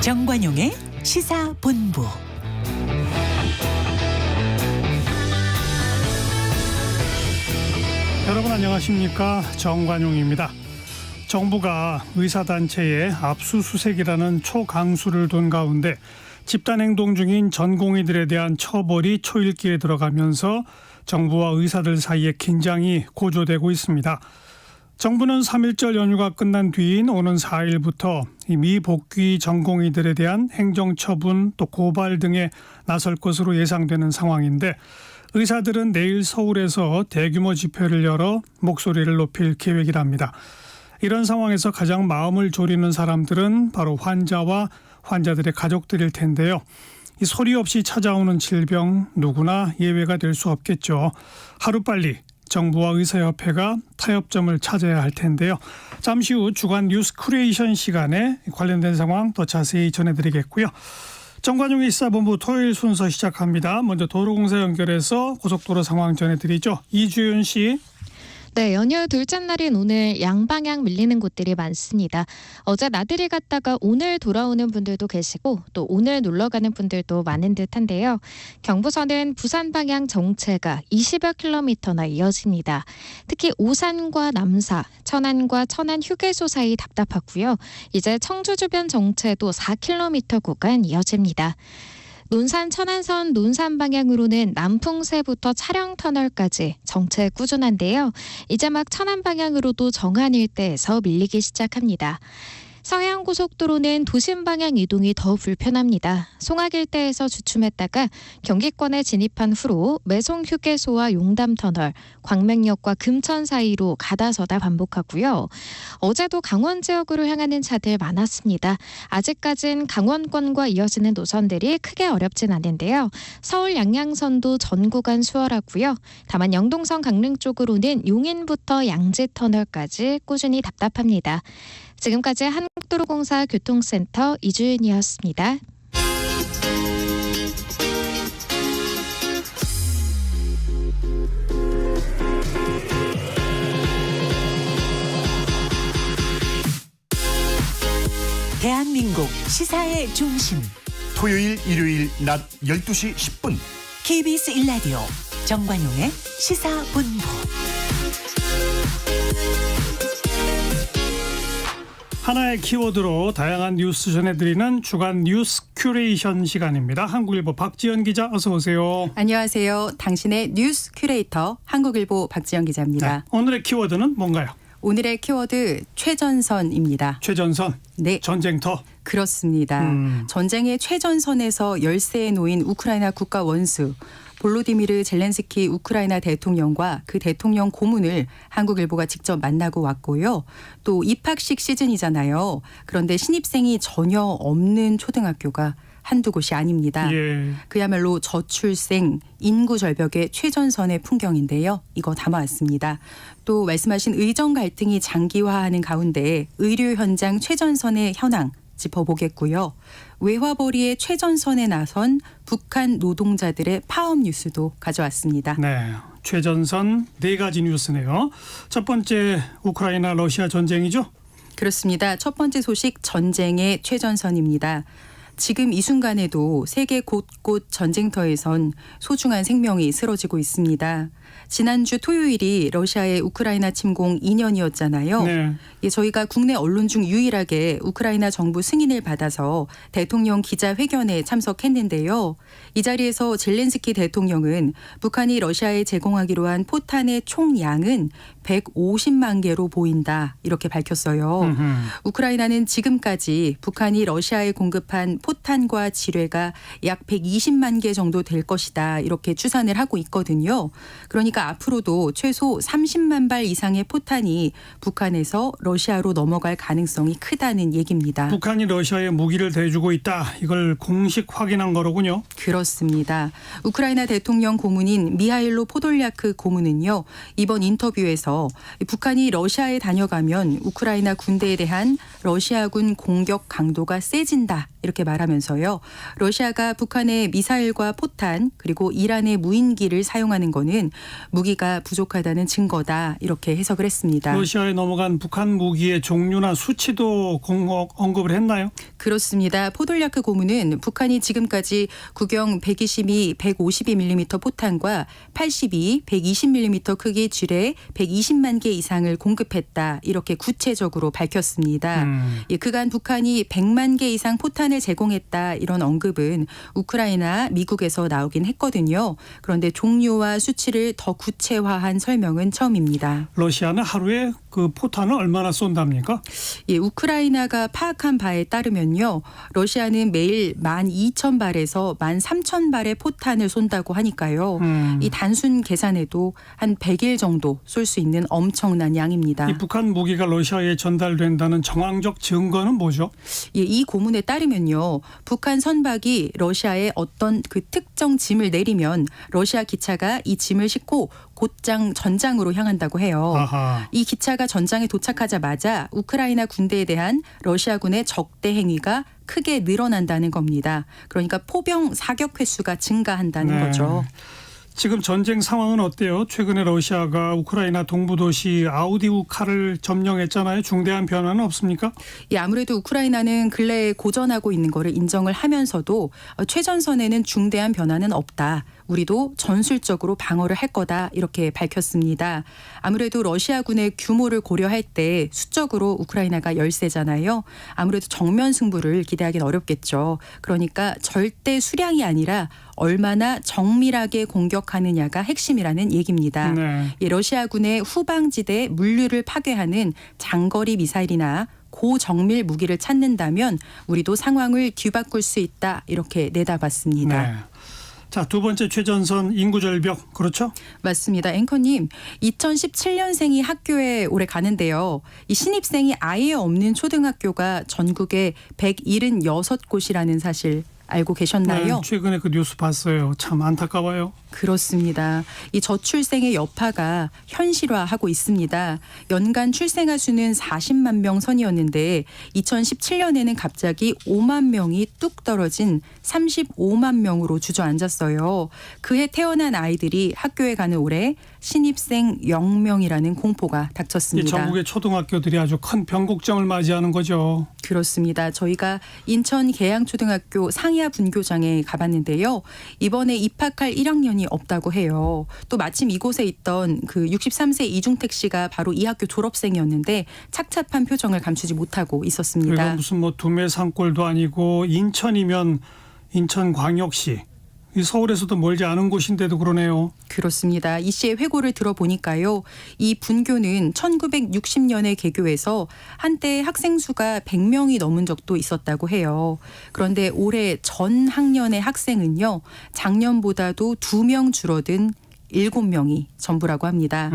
정관용의 시사본부. 여러분 안녕하십니까? 정관용입니다. 정부가 의사단체에 압수수색이라는 초강수를 둔 가운데 집단행동 중인 전공의들에 대한 처벌이 초읽기에 들어가면서 정부와 의사들 사이의 긴장이 고조되고 있습니다. 정부는 3.1절 연휴가 끝난 뒤인 오는 4일부터 미복귀 전공의들에 대한 행정처분 또 고발 등에 나설 것으로 예상되는 상황인데 의사들은 내일 서울에서 대규모 집회를 열어 목소리를 높일 계획이랍니다. 이런 상황에서 가장 마음을 졸이는 사람들은 바로 환자와 환자들의 가족들일 텐데요. 이 소리 없이 찾아오는 질병 누구나 예외가 될 수 없겠죠. 하루빨리 정부와 의사협회가 타협점을 찾아야 할 텐데요. 잠시 후 주간 뉴스 큐레이션 시간에 관련된 상황 더 자세히 전해드리겠고요. 정관용의 시사본부 토요일 순서 시작합니다. 먼저 도로공사 연결해서 고속도로 상황 전해드리죠. 이주윤 씨. 네, 연휴 둘째 날인 오늘 양방향 밀리는 곳들이 많습니다. 어제 나들이 갔다가 오늘 돌아오는 분들도 계시고 또 오늘 놀러 가는 분들도 많은 듯한데요. 경부선은 부산 방향 정체가 20여 킬로미터나 이어집니다. 특히 오산과 남사, 천안과 천안 휴게소 사이 답답하고요. 이제 청주 주변 정체도 4킬로미터 구간 이어집니다. 논산 천안선 논산 방향으로는 남풍새부터 차량터널까지 정체 꾸준한데요. 이제 막 천안 방향으로도 정안 일대에서 밀리기 시작합니다. 서해안고속도로는 도심 방향 이동이 더 불편합니다. 송악 일대에서 주춤했다가 경기권에 진입한 후로 매송휴게소와 용담터널, 광명역과 금천 사이로 가다서다 반복하고요. 어제도 강원 지역으로 향하는 차들 많았습니다. 아직까진 강원권과 이어지는 노선들이 크게 어렵진 않은데요. 서울 양양선도 전 구간 수월하고요. 다만 영동선 강릉 쪽으로는 용인부터 양지터널까지 꾸준히 답답합니다. 지금까지 한국도로공사 교통센터 이주윤이었습니다. 대한민국 시사의 중심. 토요일, 일요일 낮 12시 10분. KBS 1라디오 정관용의 시사본부. 하나의 키워드로 다양한 뉴스 전해드리는 주간 뉴스 큐레이션 시간입니다. 한국일보 박지연 기자 어서 오세요. 안녕하세요. 당신의 뉴스 큐레이터 한국일보 박지연 기자입니다. 네, 오늘의 키워드는 뭔가요? 오늘의 키워드 최전선입니다. 최전선, 네, 전쟁터. 그렇습니다. 전쟁의 최전선에서 열세에 놓인 우크라이나 국가 원수 볼로디미르 젤렌스키 우크라이나 대통령과 그 대통령 고문을 한국일보가 직접 만나고 왔고요. 또 입학식 시즌이잖아요. 그런데 신입생이 전혀 없는 초등학교가 한두 곳이 아닙니다. 예. 그야말로 저출생, 인구 절벽의 최전선의 풍경인데요. 이거 담아왔습니다. 또 말씀하신 의정 갈등이 장기화하는 가운데 의료 현장 최전선의 현황 짚어보겠고요. 외화벌이의 최전선에 나선 북한 노동자들의 파업 뉴스도 가져왔습니다. 네, 최전선 네 가지 뉴스네요. 첫 번째 우크라이나 러시아 전쟁이죠? 그렇습니다. 첫 번째 소식 전쟁의 최전선입니다. 지금 이 순간에도 세계 곳곳 전쟁터에선 소중한 생명이 쓰러지고 있습니다. 지난주 토요일이 러시아의 우크라이나 침공 2년이었잖아요. 네. 예, 저희가 국내 언론 중 유일하게 우크라이나 정부 승인을 받아서 대통령 기자회견에 참석했는데요. 이 자리에서 젤렌스키 대통령은 북한이 러시아에 제공하기로 한 포탄의 총량은 150만 개로 보인다 이렇게 밝혔어요. 우크라이나는 지금까지 북한이 러시아에 공급한 포탄과 지뢰가 약 120만 개 정도 될 것이다 이렇게 추산을 하고 있거든요. 그러니까 앞으로도 최소 30만 발 이상의 포탄이 북한에서 러시아로 넘어갈 가능성이 크다는 얘기입니다. 북한이 러시아에 무기를 대주고 있다. 이걸 공식 확인한 거로군요. 그렇습니다. 우크라이나 대통령 고문인 미하일로 포돌리아크 고문은요. 이번 인터뷰에서 북한이 러시아에 다녀가면 우크라이나 군대에 대한 러시아군 공격 강도가 세진다. 이렇게 말하면서요. 러시아가 북한의 미사일과 포탄 그리고 이란의 무인기를 사용하는 거는 무기가 부족하다는 증거다. 이렇게 해석을 했습니다. 러시아에 넘어간 북한 무기의 종류나 수치도 언급을 했나요? 그렇습니다. 포돌야크 고문은 북한이 지금까지 구경 122, 152mm 포탄과 82, 120mm 크기 지뢰 120만 개 이상을 공급했다. 이렇게 구체적으로 밝혔습니다. 예, 그간 북한이 100만 개 이상 포탄을 제공했다. 이런 언급은 우크라이나, 미국에서 나오긴 했거든요. 그런데 종류와 수치를 더 구체화한 설명은 처음입니다. 러시아는 하루에 그 포탄을 얼마나 쏜답니까? 예, 우크라이나가 파악한 바에 따르면요. 러시아는 매일 12,000발에서 13,000발의 포탄을 쏜다고 하니까요. 이 단순 계산에도 한 100일 정도 쏠 수 있는 엄청난 양입니다. 이 북한 무기가 러시아에 전달된다는 정황적 증거는 뭐죠? 예, 이 고문에 따르면요. 북한 선박이 러시아에 어떤 그 특정 짐을 내리면 러시아 기차가 이 짐을 싣고 곧장 전장으로 향한다고 해요. 아하. 이 기차가 전장에 도착하자마자 우크라이나 군대에 대한 러시아군의 적대 행위가 크게 늘어난다는 겁니다. 그러니까 포병 사격 횟수가 증가한다는 거죠. 지금 전쟁 상황은 어때요? 최근에 러시아가 우크라이나 동부 도시 아우디우카를 점령했잖아요. 중대한 변화는 없습니까? 예, 아무래도 우크라이나는 근래에 고전하고 있는 거를 인정을 하면서도 최전선에는 중대한 변화는 없다. 우리도 전술적으로 방어를 할 거다 이렇게 밝혔습니다. 아무래도 러시아군의 규모를 고려할 때 수적으로 우크라이나가 열세잖아요. 아무래도 정면 승부를 기대하기는 어렵겠죠. 그러니까 절대 수량이 아니라 얼마나 정밀하게 공격하느냐가 핵심이라는 얘기입니다. 네. 예, 러시아군의 후방지대 물류를 파괴하는 장거리 미사일이나 고정밀 무기를 찾는다면 우리도 상황을 뒤바꿀 수 있다 이렇게 내다봤습니다. 네. 자, 두 번째 최전선 인구 절벽 그렇죠? 맞습니다. 앵커님, 2017년생이 학교에 올해 가는데요. 이 신입생이 아예 없는 초등학교가 전국에 176곳이라는 사실 알고 계셨나요? 네, 최근에 그 뉴스 봤어요. 참 안타까워요. 그렇습니다. 이 저출생의 여파가 현실화하고 있습니다. 연간 출생아 수는 40만 명 선이었는데 2017년에는 갑자기 5만 명이 뚝 떨어진 35만 명으로 주저앉았어요. 그해 태어난 아이들이 학교에 가는 올해 신입생 0명이라는 공포가 이 닥쳤습니다. 전국의 초등학교들이 아주 큰 변곡점을 맞이하는 거죠. 그렇습니다. 저희가 인천 계양초등학교 상야 분교장에 가봤는데요. 이번에 입학할 1학년이 없다고 해요. 또 마침 이곳에 있던 그 63세 이중택 씨가 바로 이 학교 졸업생이었는데 착잡한 표정을 감추지 못하고 있었습니다. 그러니까 무슨 뭐 두메 산골도 아니고 인천이면 인천광역시. 이 서울에서도 멀지 않은 곳인데도 그러네요. 그렇습니다. 이 씨의 회고를 들어보니까요. 이 분교는 1960년에 개교해서 한때 학생 수가 100명이 넘은 적도 있었다고 해요. 그런데 올해 전 학년의 학생은요. 작년보다도 2명 줄어든 7명이 전부라고 합니다.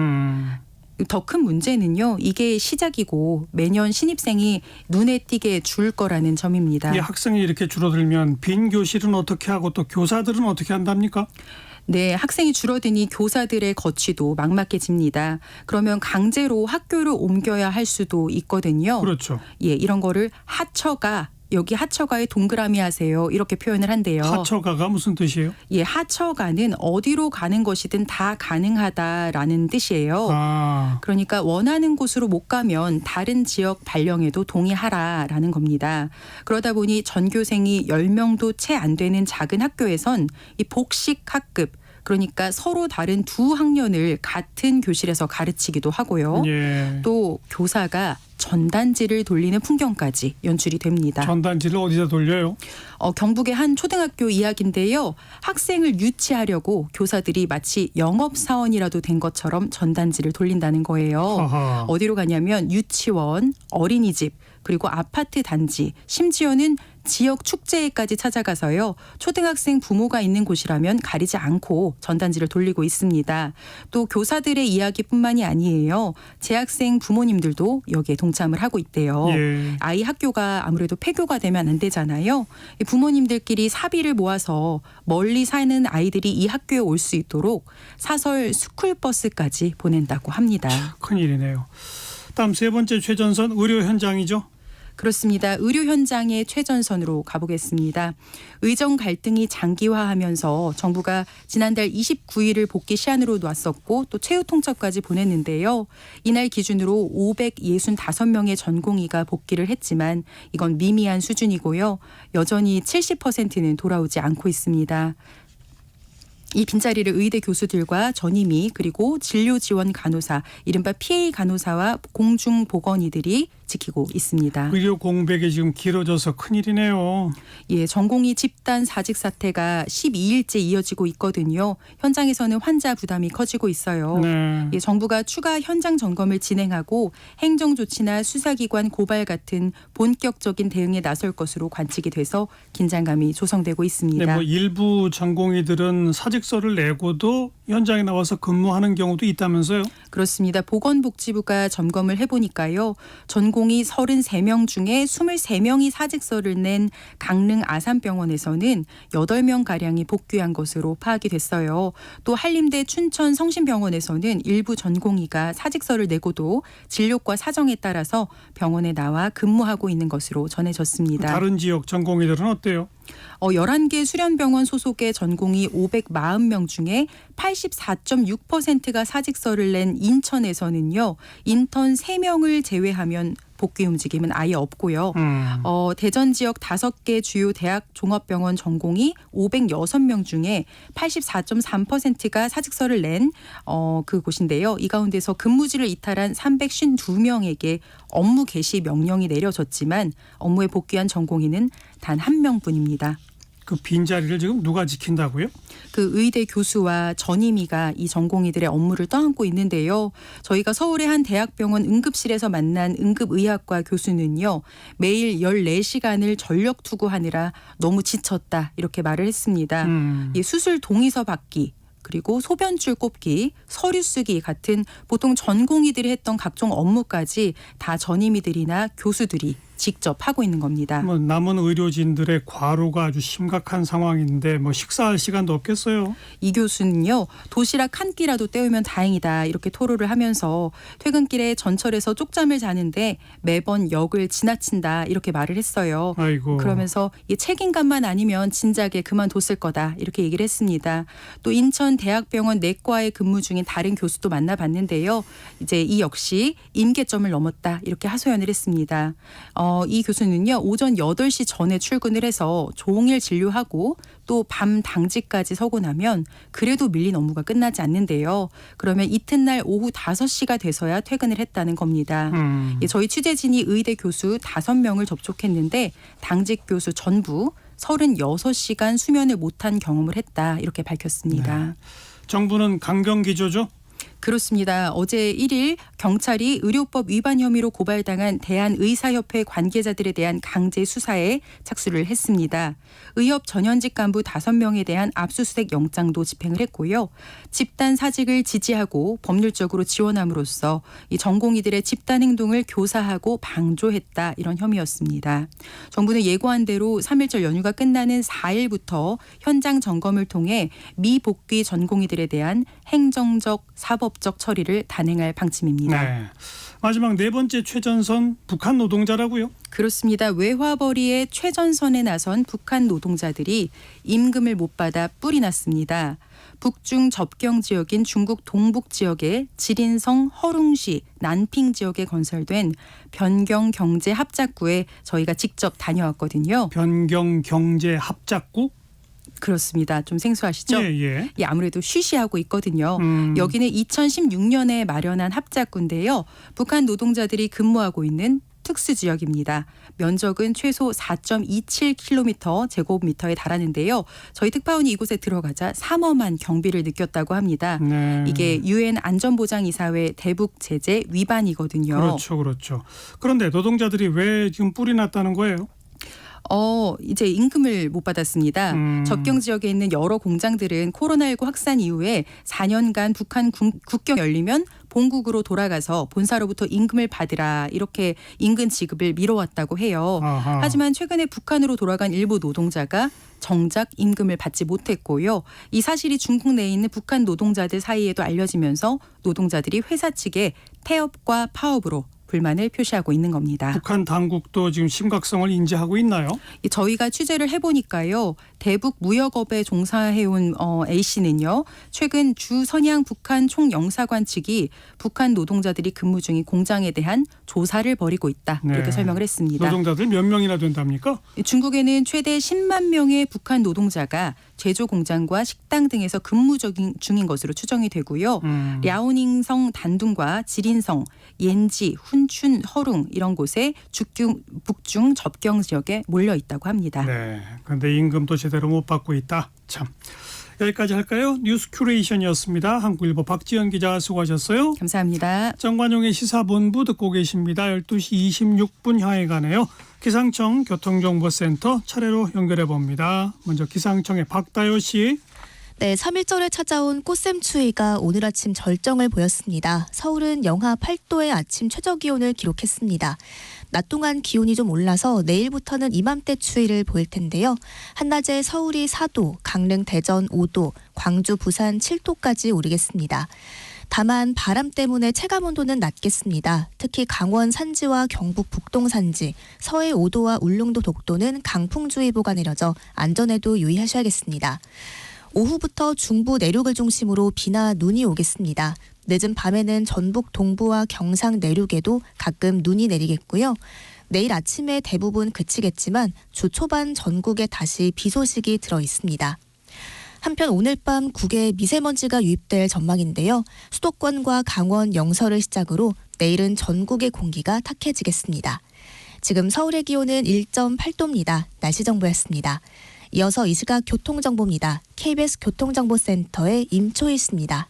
더 큰 문제는요. 이게 시작이고 매년 신입생이 눈에 띄게 줄 거라는 점입니다. 이 학생이 이렇게 줄어들면 빈 교실은 어떻게 하고 또 교사들은 어떻게 한답니까? 네, 학생이 줄어드니 교사들의 거취도 막막해집니다. 그러면 강제로 학교를 옮겨야 할 수도 있거든요. 그렇죠. 예, 이런 거를 하처가 여기 하처가에 동그라미 하세요. 이렇게 표현을 한대요. 하처가가 무슨 뜻이에요? 예, 하처가는 어디로 가는 것이든 다 가능하다라는 뜻이에요. 아, 그러니까 원하는 곳으로 못 가면 다른 지역 발령에도 동의하라라는 겁니다. 그러다 보니 전교생이 10명도 채 안 되는 작은 학교에선 이 복식 학급 그러니까 서로 다른 두 학년을 같은 교실에서 가르치기도 하고요. 예. 또 교사가 전단지를 돌리는 풍경까지 연출이 됩니다. 전단지를 어디다 돌려요? 경북의 한 초등학교 이야기인데요. 학생을 유치하려고 교사들이 마치 영업사원이라도 된 것처럼 전단지를 돌린다는 거예요. 하하. 어디로 가냐면 유치원, 어린이집, 그리고 아파트 단지, 심지어는 지역 축제에까지 찾아가서요. 초등학생 부모가 있는 곳이라면 가리지 않고 전단지를 돌리고 있습니다. 또 교사들의 이야기뿐만이 아니에요. 재학생 부모님들도 여기에 동참을 하고 있대요. 예. 아이 학교가 아무래도 폐교가 되면 안 되잖아요. 부모님들끼리 사비를 모아서 멀리 사는 아이들이 이 학교에 올 수 있도록 사설 스쿨버스까지 보낸다고 합니다. 큰일이네요. 다음 세 번째 최전선 의료 현장이죠. 그렇습니다. 의료 현장의 최전선으로 가보겠습니다. 의정 갈등이 장기화하면서 정부가 지난달 29일을 복귀 시한으로 놨었고 또 최후 통첩까지 보냈는데요. 이날 기준으로 565명의 전공의가 복귀를 했지만 이건 미미한 수준이고요. 여전히 70%는 돌아오지 않고 있습니다. 이 빈자리를 의대 교수들과 전임의 그리고 진료지원 간호사, 이른바 PA 간호사와 공중보건의들이 지키고 있습니다. 의료 공백이 지금 길어져서 큰일이네요. 예, 전공의 집단 사직 사태가 12일째 이어지고 있거든요. 현장에서는 환자 부담이 커지고 있어요. 네. 예, 정부가 추가 현장 점검을 진행하고 행정조치나 수사기관 고발 같은 본격적인 대응에 나설 것으로 관측이 돼서 긴장감이 조성되고 있습니다. 네, 뭐 일부 전공의들은 사직서를 내고도 현장에 나와서 근무하는 경우도 있다면서요? 그렇습니다. 보건복지부가 점검을 해보니까요. 전공의 33명 중에 23명이 사직서를 낸 강릉 아산병원에서는 8명가량이 복귀한 것으로 파악이 됐어요. 또 한림대 춘천 성심병원에서는 일부 전공의가 사직서를 내고도 진료과 사정에 따라서 병원에 나와 근무하고 있는 것으로 전해졌습니다. 다른 지역 전공의들은 어때요? 11개 수련병원 소속의 전공의 540명 중에 84.6%가 사직서를 낸 인천에서는요. 인턴 3명을 제외하면 복귀 움직임은 아예 없고요. 대전 지역 5개 주요 대학 종합병원 전공의 506명 중에 84.3%가 사직서를 낸 그곳인데요. 이 가운데서 근무지를 이탈한 352명에게 업무 개시 명령이 내려졌지만 업무에 복귀한 전공의는 단 1명뿐입니다. 그 빈자리를 지금 누가 지킨다고요? 그 의대 교수와 전임의가 이 전공의들의 업무를 떠안고 있는데요. 저희가 서울의 한 대학병원 응급실에서 만난 응급의학과 교수는요. 매일 14시간을 전력 투구하느라 너무 지쳤다 이렇게 말을 했습니다. 수술 동의서 받기 그리고 소변줄 꼽기, 서류 쓰기 같은 보통 전공의들이 했던 각종 업무까지 다 전임의들이나 교수들이 직접 하고 있는 겁니다. 뭐 남은 의료진들의 과로가 아주 심각한 상황인데 뭐 식사할 시간도 없겠어요. 이 교수는요. 도시락 한 끼라도 때우면 다행이다 이렇게 토로를 하면서 퇴근길에 전철에서 쪽잠을 자는데 매번 역을 지나친다 이렇게 말을 했어요. 아이고. 그러면서 이 책임감만 아니면 진작에 그만뒀을 거다 이렇게 얘기를 했습니다. 또 인천 대학병원 내과에 근무 중인 다른 교수도 만나봤는데요. 이제 이 역시 임계점을 넘었다 이렇게 하소연을 했습니다. 이 교수는요. 오전 8시 전에 출근을 해서 종일 진료하고 또 밤 당직까지 서고 나면 그래도 밀린 업무가 끝나지 않는데요. 그러면 이튿날 오후 5시가 돼서야 퇴근을 했다는 겁니다. 저희 취재진이 의대 교수 5명을 접촉했는데 당직 교수 전부 36시간 수면을 못한 경험을 했다 이렇게 밝혔습니다. 네. 정부는 강경기조죠? 그렇습니다. 어제 1일 경찰이 의료법 위반 혐의로 고발당한 대한의사협회 관계자들에 대한 강제 수사에 착수를 했습니다. 의협 전현직 간부 5명에 대한 압수수색 영장도 집행을 했고요. 집단 사직을 지지하고 법률적으로 지원함으로써 이 전공의들의 집단 행동을 교사하고 방조했다 이런 혐의였습니다. 정부는 예고한 대로 3일절 연휴가 끝나는 4일부터 현장 점검을 통해 미복귀 전공의들에 대한 행정적 사법적 처리를 단행할 방침입니다. 네. 마지막 네 번째 최전선 북한 노동자라고요? 그렇습니다. 외화벌이의 최전선에 나선 북한 노동자들이 임금을 못 받아 뿔이 났습니다. 북중 접경 지역인 중국 동북 지역의 지린성 허룽시 난핑 지역에 건설된 변경경제합작구에 저희가 직접 다녀왔거든요. 변경경제합작구? 그렇습니다. 좀 생소하시죠? 예. 예, 아무래도 쉬쉬하고 있거든요. 여기는 2016년에 마련한 합작구인데요. 북한 노동자들이 근무하고 있는 특수지역입니다. 면적은 최소 4.27km 제곱미터에 달하는데요. 저희 특파원이 이곳에 들어가자 삼엄한 경비를 느꼈다고 합니다. 네. 이게 UN 안전보장이사회 대북 제재 위반이거든요. 그렇죠. 그런데 노동자들이 왜 지금 뿔이 났다는 거예요? 이제 임금을 못 받았습니다. 접경 지역에 있는 여러 공장들은 코로나19 확산 이후에 4년간 북한 국경이 열리면 본국으로 돌아가서 본사로부터 임금을 받으라 이렇게 임금 지급을 미뤄왔다고 해요. 아하. 하지만 최근에 북한으로 돌아간 일부 노동자가 정작 임금을 받지 못했고요. 이 사실이 중국 내에 있는 북한 노동자들 사이에도 알려지면서 노동자들이 회사 측에 태업과 파업으로 불만을 표시하고 있는 겁니다. 북한 당국도 지금 심각성을 인지하고 있나요? 저희가 취재를 해보니까요. 대북 무역업에 종사해온 A씨는요. 최근 주 선양 북한 총영사관 측이 북한 노동자들이 근무 중인 공장에 대한 조사를 벌이고 있다. 이렇게 네. 설명을 했습니다. 노동자들 몇 명이나 된답니까? 중국에는 최대 10만 명의 북한 노동자가 제조 공장과 식당 등에서 근무 중인 것으로 추정이 되고요. 랴오닝성 단둥과 지린성, 옌지, 훈춘, 허룽 이런 곳에 북중 접경 지역에 몰려 있다고 합니다. 네. 그런데 임금도 제대로 못 받고 있다. 참. 여기까지 할까요? 뉴스 큐레이션이었습니다. 한국일보 박지연 기자 수고하셨어요. 감사합니다. 정관용의 시사본부 듣고 계십니다. 12시 26분 향해 가네요. 기상청 교통정보센터 차례로 연결해 봅니다. 먼저 기상청의 박다효 씨. 네, 3일절에 찾아온 꽃샘추위가 오늘 아침 절정을 보였습니다. 서울은 영하 8도의 아침 최저기온을 기록했습니다. 낮 동안 기온이 좀 올라서 내일부터는 이맘때 추위를 보일 텐데요. 한낮에 서울이 4도, 강릉, 대전 5도, 광주, 부산 7도까지 오르겠습니다. 다만 바람 때문에 체감온도는 낮겠습니다. 특히 강원 산지와 경북 북동 산지, 서해 5도와 울릉도 독도는 강풍주의보가 내려져 안전에도 유의하셔야겠습니다. 오후부터 중부 내륙을 중심으로 비나 눈이 오겠습니다. 늦은 밤에는 전북 동부와 경상 내륙에도 가끔 눈이 내리겠고요. 내일 아침에 대부분 그치겠지만 주 초반 전국에 다시 비 소식이 들어 있습니다. 한편 오늘 밤 국외에 미세먼지가 유입될 전망인데요. 수도권과 강원, 영서를 시작으로 내일은 전국의 공기가 탁해지겠습니다. 지금 서울의 기온은 1.8도입니다. 날씨 정보였습니다. 이어서 이 시각 교통정보입니다. KBS 교통정보센터의 임초희 씨입니다.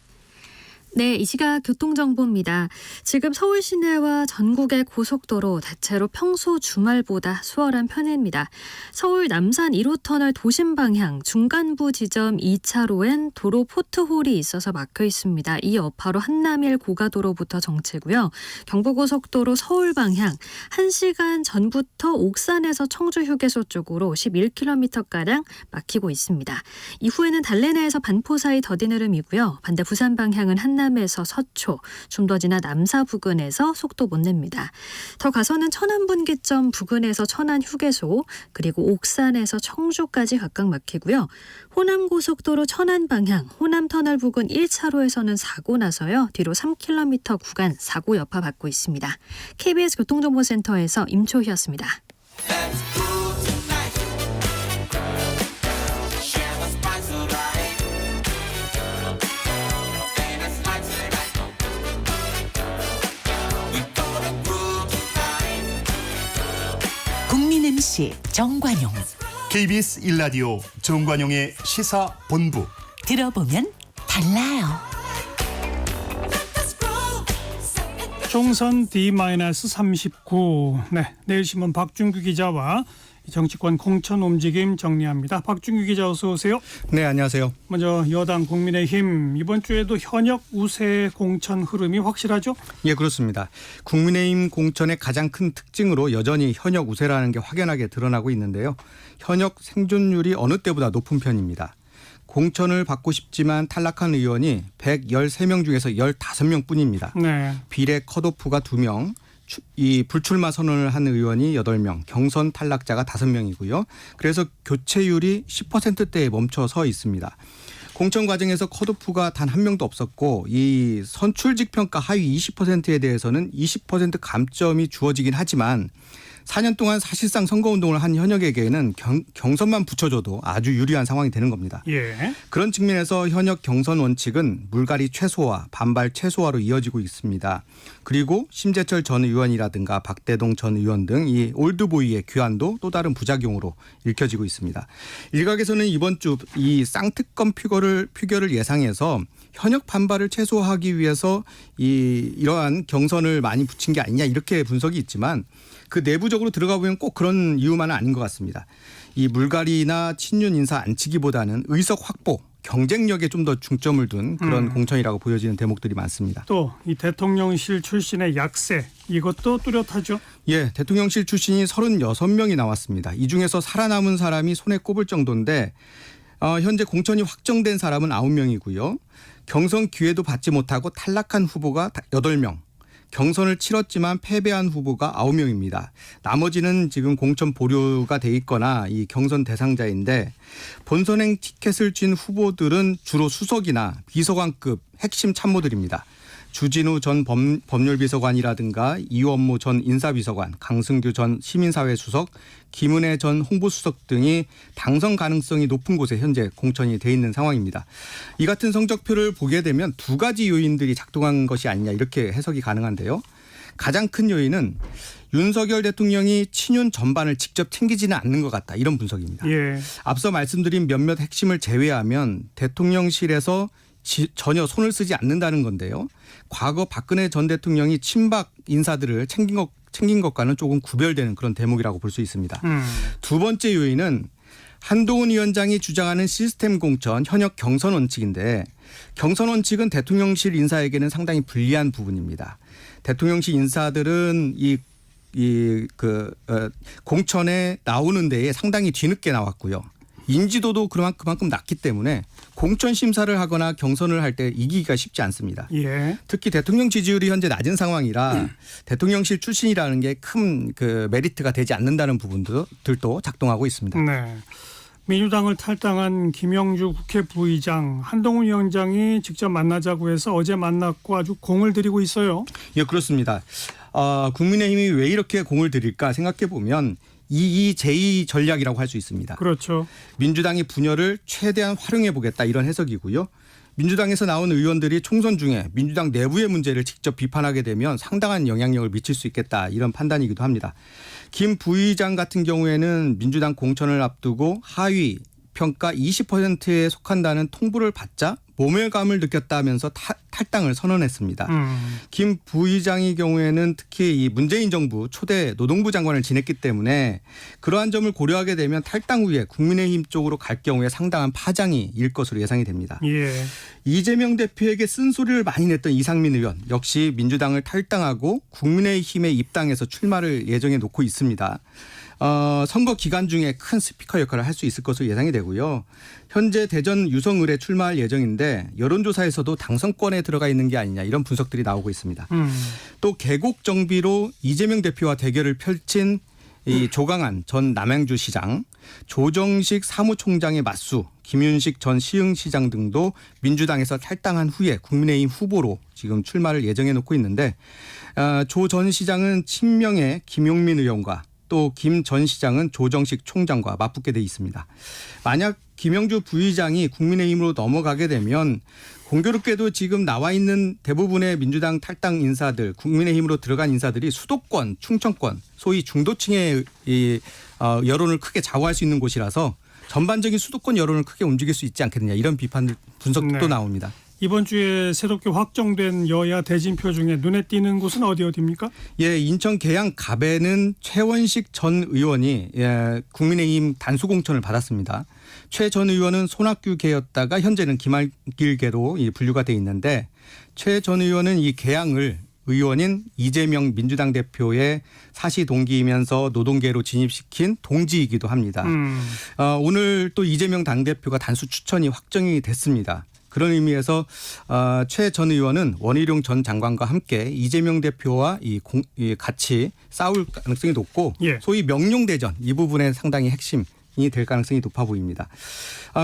네, 이 시각 교통정보입니다. 지금 서울 시내와 전국의 고속도로 대체로 평소 주말보다 수월한 편입니다. 서울 남산 1호터널 도심 방향 중간부 지점 2차로엔 도로 포트홀이 있어서 막혀 있습니다. 이 여파로 한남일 고가도로부터 정체고요. 경부고속도로 서울 방향 1시간 전부터 옥산에서 청주 휴게소 쪽으로 11km가량 막히고 있습니다. 이후에는 달래내에서 반포 사이 더딘 흐름이고요. 반대 부산 방향은 한남에서 서초, 좀 더 지나 남사 부근에서 속도 못 냅니다. 더 가서는 천안분기점 부근에서 천안 휴게소, 그리고 옥산에서 청주까지 각각 막히고요. 호남고속도로 천안 방향 호남터널 부근 1차로에서는 사고 나서요. 뒤로 3km 구간 사고 여파 받고 있습니다. KBS 교통정보센터에서 임초희였습니다. 국민 MC 정관용. KBS 1라디오 정관용의 시사본부. 들어보면 달라요. 총선 D-39. 네, 내일 신문 박준규 기자와 정치권 공천 움직임 정리합니다. 박준규 기자 어서 오세요. 네, 안녕하세요. 먼저 여당 국민의힘 이번 주에도 현역 우세 공천 흐름이 확실하죠? 예, 그렇습니다. 국민의힘 공천의 가장 큰 특징으로 여전히 현역 우세라는 게 확연하게 드러나고 있는데요. 현역 생존율이 어느 때보다 높은 편입니다. 공천을 받고 싶지만 탈락한 의원이 113명 중에서 15명 뿐입니다. 네. 비례 컷오프가 2명, 이 불출마 선언을 한 의원이 8명, 경선 탈락자가 5명이고요. 그래서 교체율이 10%대에 멈춰서 있습니다. 공천 과정에서 컷오프가 단 한 명도 없었고 이 선출직 평가 하위 20%에 대해서는 20% 감점이 주어지긴 하지만 4년 동안 사실상 선거운동을 한 현역에게는 경선만 붙여줘도 아주 유리한 상황이 되는 겁니다. 예. 그런 측면에서 현역 경선 원칙은 물갈이 최소화, 반발 최소화로 이어지고 있습니다. 그리고 심재철 전 의원이라든가 박대동 전 의원 등 이 올드보이의 귀환도 또 다른 부작용으로 읽혀지고 있습니다. 일각에서는 이번 주 이 쌍특검 표결을 예상해서 현역 반발을 최소화하기 위해서 이러한 경선을 많이 붙인 게 아니냐 이렇게 분석이 있지만 그 내부적으로 들어가 보면 꼭 그런 이유만은 아닌 것 같습니다. 이 물갈이나 친윤 인사 안치기보다는 의석 확보, 경쟁력에 좀 더 중점을 둔 그런 공천이라고 보여지는 대목들이 많습니다. 또 이 대통령실 출신의 약세 이것도 뚜렷하죠? 예, 대통령실 출신이 36명이 나왔습니다. 이 중에서 살아남은 사람이 손에 꼽을 정도인데 현재 공천이 확정된 사람은 9명이고요. 경선 기회도 받지 못하고 탈락한 후보가 8명. 경선을 치렀지만 패배한 후보가 9명입니다. 나머지는 지금 공천 보류가 돼 있거나 이 경선 대상자인데 본선행 티켓을 쥔 후보들은 주로 수석이나 비서관급 핵심 참모들입니다. 주진우 전 법률비서관이라든가 이원모 전 인사비서관, 강승규 전 시민사회 수석, 김은혜 전 홍보수석 등이 당선 가능성이 높은 곳에 현재 공천이 돼 있는 상황입니다. 이 같은 성적표를 보게 되면 두 가지 요인들이 작동한 것이 아니냐 이렇게 해석이 가능한데요. 가장 큰 요인은 윤석열 대통령이 친윤 전반을 직접 챙기지는 않는 것 같다 이런 분석입니다. 예. 앞서 말씀드린 몇몇 핵심을 제외하면 대통령실에서 전혀 손을 쓰지 않는다는 건데요. 과거 박근혜 전 대통령이 친박 인사들을 챙긴 것과는 조금 구별되는 그런 대목이라고 볼 수 있습니다. 두 번째 요인은 한동훈 위원장이 주장하는 시스템 공천 현역 경선 원칙인데 경선 원칙은 대통령실 인사에게는 상당히 불리한 부분입니다. 대통령실 인사들은 공천에 나오는 데에 상당히 뒤늦게 나왔고요. 인지도도 그만큼 낮기 때문에 공천 심사를 하거나 경선을 할 때 이기기가 쉽지 않습니다. 예. 특히 대통령 지지율이 현재 낮은 상황이라 대통령실 출신이라는 게 큰 메리트가 되지 않는다는 부분들도 작동하고 있습니다. 네. 민주당을 탈당한 김영주 국회 부의장 한동훈 위원장이 직접 만나자고 해서 어제 만났고 아주 공을 들이고 있어요. 예, 그렇습니다. 국민의힘이 왜 이렇게 공을 들일까 생각해 보면 2의 제2 전략이라고 할 수 있습니다. 그렇죠. 민주당이 분열을 최대한 활용해 보겠다 이런 해석이고요. 민주당에서 나온 의원들이 총선 중에 민주당 내부의 문제를 직접 비판하게 되면 상당한 영향력을 미칠 수 있겠다 이런 판단이기도 합니다. 김 부의장 같은 경우에는 민주당 공천을 앞두고 하위 평가 20%에 속한다는 통보를 받자 모멸감을 느꼈다면서 탈당을 선언했습니다. 김 부의장의 경우에는 특히 이 문재인 정부 초대 노동부 장관을 지냈기 때문에 그러한 점을 고려하게 되면 탈당 후에 국민의힘 쪽으로 갈 경우에 상당한 파장이 일 것으로 예상이 됩니다. 예. 이재명 대표에게 쓴소리를 많이 냈던 이상민 의원 역시 민주당을 탈당하고 국민의힘에 입당해서 출마를 예정해 놓고 있습니다. 선거 기간 중에 큰 스피커 역할을 할 수 있을 것으로 예상이 되고요. 현재 대전 유성을에 출마할 예정인데 여론조사에서도 당선권에 들어가 있는 게 아니냐 이런 분석들이 나오고 있습니다. 또 계곡 정비로 이재명 대표와 대결을 펼친 이 조강한 전 남양주시장, 조정식 사무총장의 맞수, 김윤식 전 시흥시장 등도 민주당에서 탈당한 후에 국민의힘 후보로 지금 출마를 예정해 놓고 있는데 조 전 시장은 친명의 김용민 의원과 또 김 전 시장은 조정식 총장과 맞붙게 돼 있습니다. 만약 김영주 부의장이 국민의힘으로 넘어가게 되면 공교롭게도 지금 나와 있는 대부분의 민주당 탈당 인사들, 국민의힘으로 들어간 인사들이 수도권, 충청권, 소위 중도층의 여론을 크게 좌우할 수 있는 곳이라서 전반적인 수도권 여론을 크게 움직일 수 있지 않겠느냐 이런 분석도 네. 나옵니다. 이번 주에 새롭게 확정된 여야 대진표 중에 눈에 띄는 곳은 어디입니까? 예, 인천 계양 갑에는 최원식 전 의원이 국민의힘 단수 공천을 받았습니다. 최 전 의원은 손학규계였다가 현재는 김한길계로 분류가 돼 있는데 최 전 의원은 이 계양을 의원인 이재명 민주당 대표의 사시 동기이면서 노동계로 진입시킨 동지이기도 합니다. 오늘 또 이재명 당대표가 단수 추천이 확정이 됐습니다. 그런 의미에서 최 전 의원은 원희룡 전 장관과 함께 이재명 대표와 같이 싸울 가능성이 높고 예. 소위 명룡대전 이 부분에 상당히 핵심이 될 가능성이 높아 보입니다.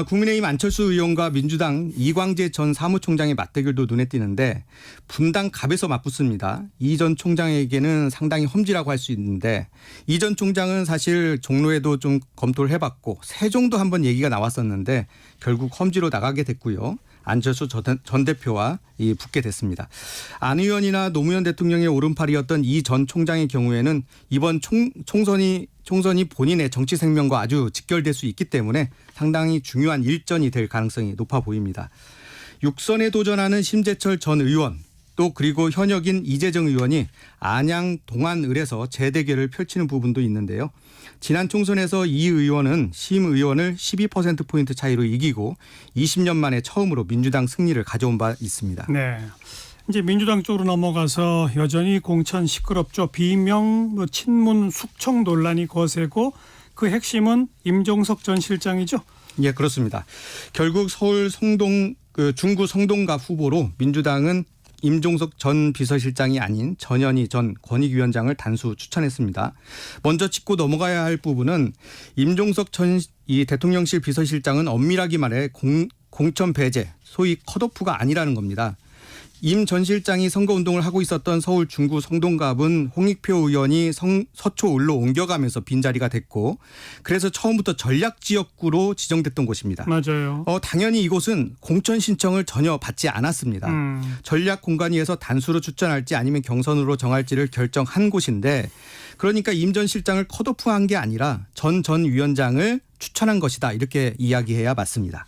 국민의힘 안철수 의원과 민주당 이광재 전 사무총장의 맞대결도 눈에 띄는데 분당 갑에서 맞붙습니다. 이 전 총장에게는 상당히 험지라고 할 수 있는데 이 전 총장은 사실 종로에도 좀 검토를 해봤고 세종도 한번 얘기가 나왔었는데 결국 험지로 나가게 됐고요. 안철수 전 대표와 붙게 됐습니다. 안 의원이나 노무현 대통령의 오른팔이었던 이 전 총장의 경우에는 이번 총선이 본인의 정치 생명과 아주 직결될 수 있기 때문에 상당히 중요한 일전이 될 가능성이 높아 보입니다. 6선에 도전하는 심재철 전 의원 또 그리고 현역인 이재정 의원이 안양 동안을에서 재대결을 펼치는 부분도 있는데요. 지난 총선에서 이 의원은 심 의원을 12%포인트 차이로 이기고 20년 만에 처음으로 민주당 승리를 가져온 바 있습니다. 네. 이제 민주당 쪽으로 넘어가서 여전히 공천 시끄럽죠. 비명 친문 숙청 논란이 거세고 그 핵심은 임종석 전 실장이죠. 예, 그렇습니다. 결국 서울 중구 성동갑 후보로 민주당은 임종석 전 비서실장이 아닌 전현희 전 권익위원장을 단수 추천했습니다. 먼저 짚고 넘어가야 할 부분은 임종석 전 이 대통령실 비서실장은 엄밀하게 말해 공천 배제, 소위 컷오프가 아니라는 겁니다. 임 전 실장이 선거운동을 하고 있었던 서울 중구 성동갑은 홍익표 의원이 서초을로 옮겨가면서 빈자리가 됐고 그래서 처음부터 전략지역구로 지정됐던 곳입니다. 맞아요. 당연히 이곳은 공천 신청을 전혀 받지 않았습니다. 전략공관위에서 단수로 추천할지 아니면 경선으로 정할지를 결정한 곳인데 그러니까 임 전 실장을 컷오프한 게 아니라 전 위원장을 추천한 것이다 이렇게 이야기해야 맞습니다.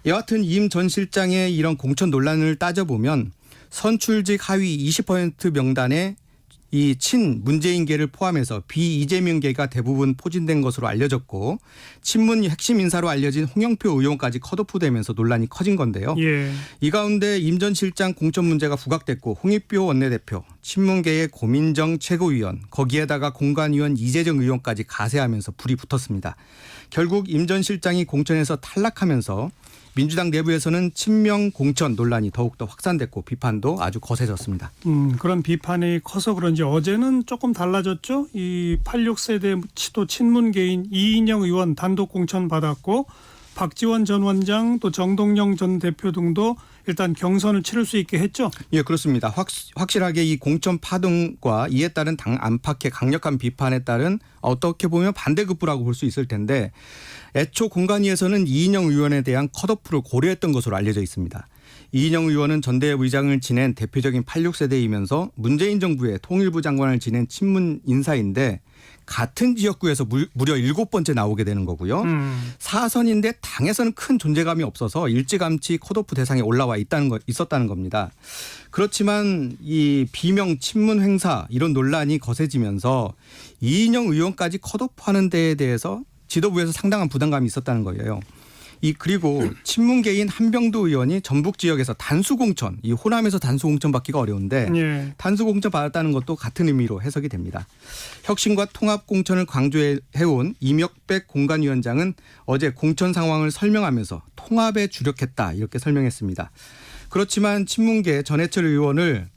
여하튼 임 전 실장의 이런 공천 논란을 따져보면 선출직 하위 20% 명단에 이 친 문재인계를 포함해서 비이재명계가 대부분 포진된 것으로 알려졌고 친문 핵심 인사로 알려진 홍영표 의원까지 컷오프되면서 논란이 커진 건데요. 예. 이 가운데 임 전 실장 공천 문제가 부각됐고 홍익표 원내대표, 친문계의 고민정 최고위원, 거기에다가 공관위원 이재정 의원까지 가세하면서 불이 붙었습니다. 결국 임 전 실장이 공천에서 탈락하면서 민주당 내부에서는 친명 공천 논란이 더욱더 확산됐고 비판도 아주 거세졌습니다. 그런 비판이 커서 그런지 어제는 조금 달라졌죠. 이 86세대 치도 친문계인 이인영 의원 단독 공천 받았고 박지원 전 원장 또 정동영 전 대표 등도 일단 경선을 치를 수 있게 했죠. 예, 그렇습니다. 확실하게 이 공천 파동과 이에 따른 당 안팎의 강력한 비판에 따른 어떻게 보면 반대급부라고 볼 수 있을 텐데 애초 공관위에서는 이인영 의원에 대한 컷오프를 고려했던 것으로 알려져 있습니다. 이인영 의원은 전대협 의장을 지낸 대표적인 86세대이면서 문재인 정부의 통일부 장관을 지낸 친문 인사인데 같은 지역구에서 무려 7번째 나오게 되는 거고요. 사선인데 당에서는 큰 존재감이 없어서 일찌감치 컷오프 대상에 올라와 있었다는 겁니다. 그렇지만 이 비명 친문 행사 이런 논란이 거세지면서 이인영 의원까지 컷오프하는 데에 대해서 지도부에서 상당한 부담감이 있었다는 거예요. 그리고 친문계인 한병도 의원이 전북 지역에서 단수 공천, 이 호남에서 단수 공천 받기가 어려운데 예. 단수 공천 받았다는 것도 같은 의미로 해석이 됩니다. 혁신과 통합 공천을 강조해온 이명백 공관위원장은 어제 공천 상황을 설명하면서 통합에 주력했다 이렇게 설명했습니다. 그렇지만 친문계 전해철 의원을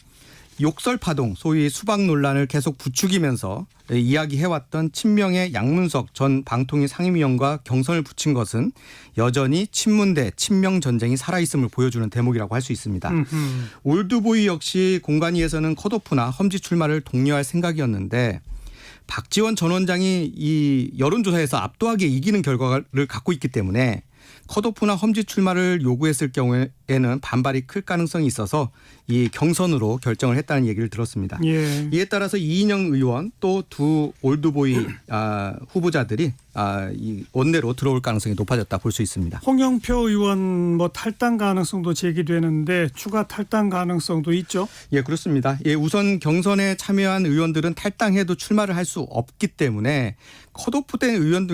욕설 파동, 소위 수박 논란을 계속 부추기면서 이야기해왔던 친명의 양문석 전 방통위 상임위원과 경선을 붙인 것은 여전히 친문 대 친명 전쟁이 살아있음을 보여주는 대목이라고 할 수 있습니다. 올드보이 역시 공관위에서는 컷오프나 험지 출마를 독려할 생각이었는데 박지원 전 원장이 이 여론조사에서 압도하게 이기는 결과를 갖고 있기 때문에 컷오프나 험지 출마를 요구했을 경우에는 반발이 클 가능성이 있어서 이 경선으로 결정을 했다는 얘기를 들었습니다. 예. 이에 따라서 이인영 의원 또 두 올드보이 후보자들이 이 원내로 들어올 가능성이 높아졌다 볼 수 있습니다. 홍영표 의원 뭐 탈당 가능성도 제기되는데 추가 탈당 가능성도 있죠. 예, 그렇습니다. 예, 우선 경선에 참여한 의원들은 탈당해도 출마를 할 수 없기 때문에 컷오프된 의원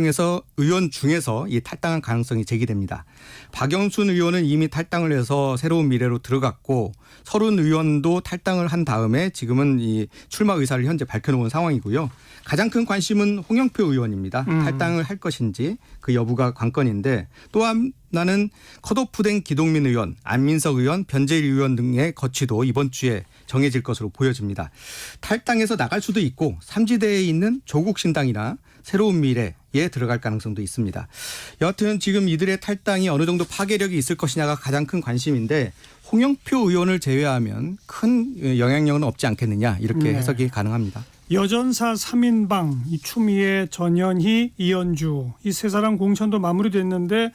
중에서 이 탈당한 가능성이 제기됩니다. 박영순 의원은 이미 탈당을 해서 새로운 미래로 들어갔고 서른 의원도 탈당을 한 다음에 지금은 이 출마 의사를 현재 밝혀놓은 상황이고요. 가장 큰 관심은 홍영표 의원입니다. 탈당을 할 것인지 그 여부가 관건인데 또 하나는 컷오프된 기동민 의원, 안민석 의원, 변재일 의원 등의 거취도 이번 주에 정해질 것으로 보여집니다. 탈당해서 나갈 수도 있고 삼지대에 있는 조국신당이나 새로운 미래에 들어갈 가능성도 있습니다. 여하튼 지금 이들의 탈당이 어느 정도 파괴력이 있을 것이냐가 가장 큰 관심인데 홍영표 의원을 제외하면 큰 영향력은 없지 않겠느냐 이렇게 해석이 가능합니다. 여전사 3인방 이 추미애, 전현희, 이현주 이 세 사람 공천도 마무리됐는데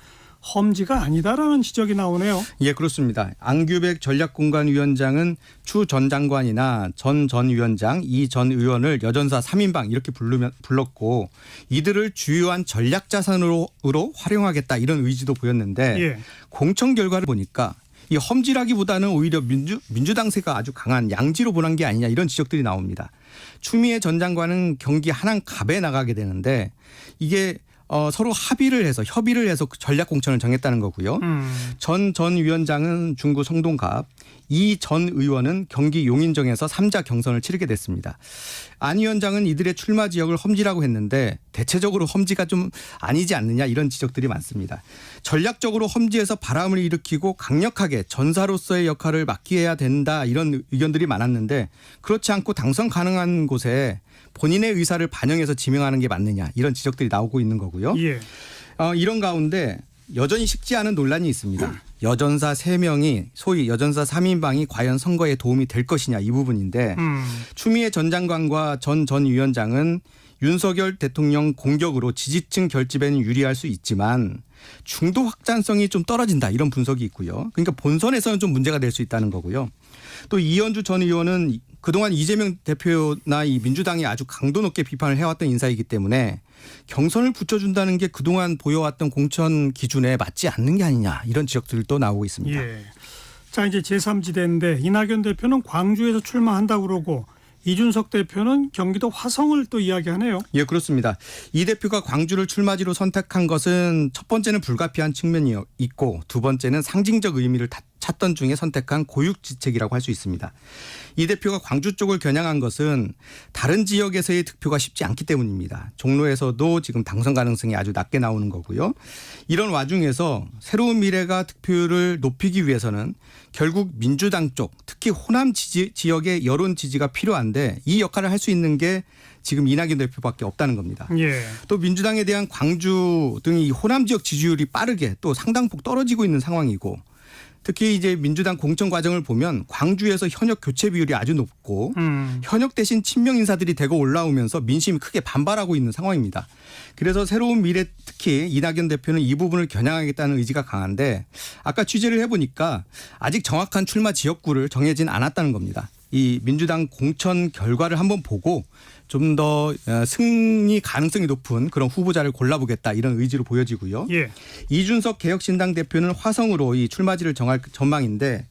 험지가 아니다라는 지적이 나오네요. 예, 그렇습니다. 안규백 전략공관위원장은 추 전 장관이나 전 위원장, 이 전 의원을 여전사 3인방 이렇게 불렀고 이들을 주요한 전략 자산으로 활용하겠다 이런 의지도 보였는데 예. 공천 결과를 보니까 이 험지라기보다는 오히려 민주당세가 아주 강한 양지로 보는 게 아니냐 이런 지적들이 나옵니다. 추미애 전 장관은 경기 한양갑에 나가게 되는데 이게 서로 협의를 해서 전략 공천을 정했다는 거고요. 전 위원장은 중구 성동갑, 이 전 의원은 경기 용인정에서 3자 경선을 치르게 됐습니다. 안 위원장은 이들의 출마 지역을 험지라고 했는데 대체적으로 험지가 좀 아니지 않느냐 이런 지적들이 많습니다. 전략적으로 험지에서 바람을 일으키고 강력하게 전사로서의 역할을 맡겨야 된다 이런 의견들이 많았는데 그렇지 않고 당선 가능한 곳에 본인의 의사를 반영해서 지명하는 게 맞느냐 이런 지적들이 나오고 있는 거고요. 예. 이런 가운데 여전히 식지 않은 논란이 있습니다. 여전사 3명이 소위 여전사 3인방이 과연 선거에 도움이 될 것이냐 이 부분인데 추미애 전 장관과 전 위원장은 윤석열 대통령 공격으로 지지층 결집에는 유리할 수 있지만 중도 확장성이 좀 떨어진다 이런 분석이 있고요. 그러니까 본선에서는 좀 문제가 될 수 있다는 거고요. 또 이현주 전 의원은 그동안 이재명 대표나 이 민주당이 아주 강도 높게 비판을 해왔던 인사이기 때문에 경선을 붙여준다는 게 그동안 보여왔던 공천 기준에 맞지 않는 게 아니냐 이런 지적들도 나오고 있습니다. 예. 자 이제 제3지대인데 이낙연 대표는 광주에서 출마한다고 그러고 이준석 대표는 경기도 화성을 또 이야기하네요. 예, 그렇습니다. 이 대표가 광주를 출마지로 선택한 것은 첫 번째는 불가피한 측면이 있고 두 번째는 상징적 의미를 찾던 중에 선택한 고육지책이라고 할 수 있습니다. 이 대표가 광주 쪽을 겨냥한 것은 다른 지역에서의 득표가 쉽지 않기 때문입니다. 종로에서도 지금 당선 가능성이 아주 낮게 나오는 거고요. 이런 와중에서 새로운 미래가 득표율을 높이기 위해서는 결국 민주당 쪽 특히 호남 지역의 여론 지지가 필요한데 이 역할을 할 수 있는 게 지금 이낙연 대표밖에 없다는 겁니다. 예. 또 민주당에 대한 광주 등이 호남 지역 지지율이 빠르게 또 상당폭 떨어지고 있는 상황이고 특히 이제 민주당 공천 과정을 보면 광주에서 현역 교체 비율이 아주 높고 현역 대신 친명 인사들이 대거 올라오면서 민심이 크게 반발하고 있는 상황입니다. 그래서 새로운 미래 특히 이낙연 대표는 이 부분을 겨냥하겠다는 의지가 강한데 아까 취재를 해보니까 아직 정확한 출마 지역구를 정해진 않았다는 겁니다. 이 민주당 공천 결과를 한번 보고 좀 더 승리 가능성이 높은 그런 후보자를 골라보겠다 이런 의지로 보여지고요. 예. 이준석 개혁신당 대표는 화성으로 이 출마지를 정할 전망인데